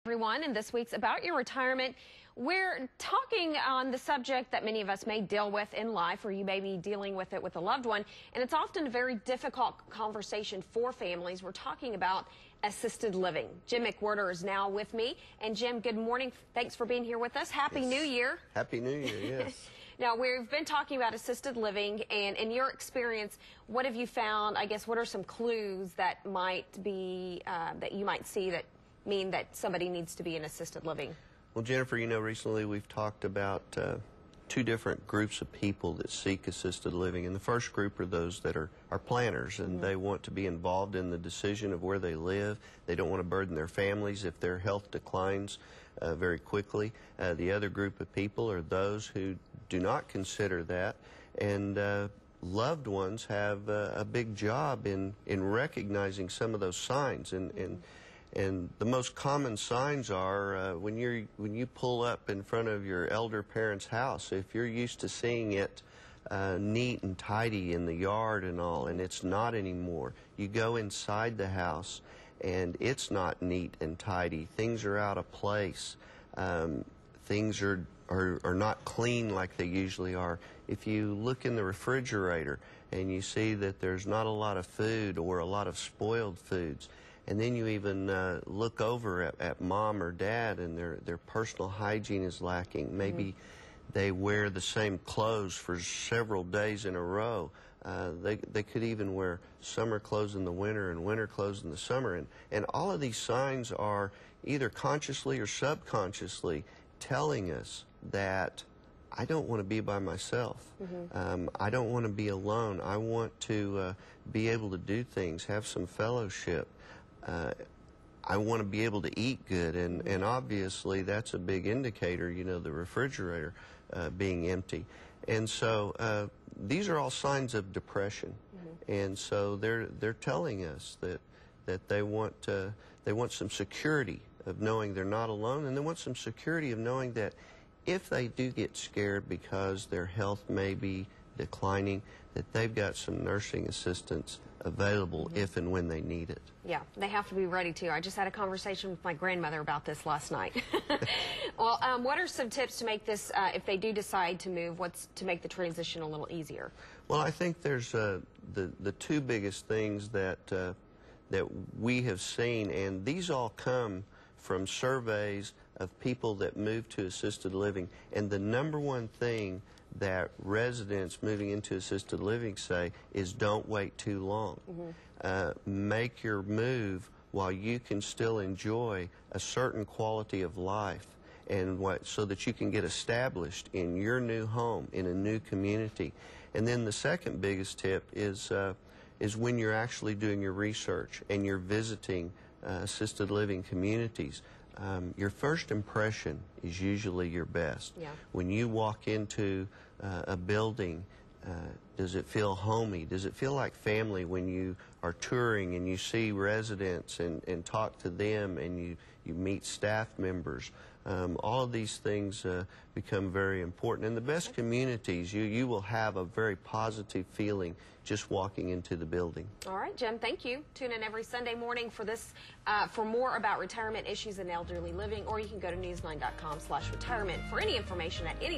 Everyone, and this week's About Your Retirement. We're talking on the subject that many of us may deal with in life, or you may be dealing with it with a loved one, and it's often a very difficult conversation for families. We're talking about assisted living. Jim McWhirter is now with me, and Jim, good morning. Thanks for being here with us. Happy New Year. Happy New Year, yes. Now, we've been talking about assisted living, and in your experience, what have you found? I guess, what are some clues that might be, that you might see that mean that somebody needs to be in assisted living? Well, Jennifer, you know, recently we've talked about two different groups of people that seek assisted living. And the first group are those that are planners, and they want to be involved in the decision of where they live. They don't want to burden their families if their health declines very quickly. The other group of people are those who do not consider that, and loved ones have a big job in recognizing some of those signs. And the most common signs are when you pull up in front of your elder parent's house. If you're used to seeing it neat and tidy in the yard and all, and it's not anymore. You go inside the house and it's not neat and tidy. Things are out of place. Things are not clean like they usually are. If you look in the refrigerator and you see that there's not a lot of food or a lot of spoiled foods, and then you even look over at mom or dad and their personal hygiene is lacking. Maybe they wear the same clothes for several days in a row. They could even wear summer clothes in the winter and winter clothes in the summer. And all of these signs are either consciously or subconsciously telling us that I don't want to be by myself. I don't want to be alone. I want to be able to do things, have some fellowship. I want to be able to eat good, and obviously that's a big indicator, you know, the refrigerator being empty. And so these are all signs of depression. And so they're telling us that they want some security of knowing they're not alone, and they want some security of knowing that if they do get scared because their health may be declining, that they've got some nursing assistance available if and when they need it. Yeah, they have to be ready to. I just had a conversation with my grandmother about this last night. Well, what are some tips to make this, if they do decide to move, what's to make the transition a little easier? Well, I think there's the two biggest things that we have seen, and these all come from surveys of people that move to assisted living. And the number one thing that residents moving into assisted living say is don't wait too long. Make your move while you can still enjoy a certain quality of life, and so that you can get established in your new home, in a new community. And then the second biggest tip is when you're actually doing your research and you're visiting assisted living communities. Your first impression is usually your best. When you walk into a building, does it feel homey? Does it feel like family when you are touring and you see residents and talk to them and you meet staff members? All of these things become very important. In the best communities, you will have a very positive feeling just walking into the building. All right, Jim, thank you. Tune in every Sunday morning for this, for more about retirement issues in elderly living, or you can go to newsline.com/retirement for any information at any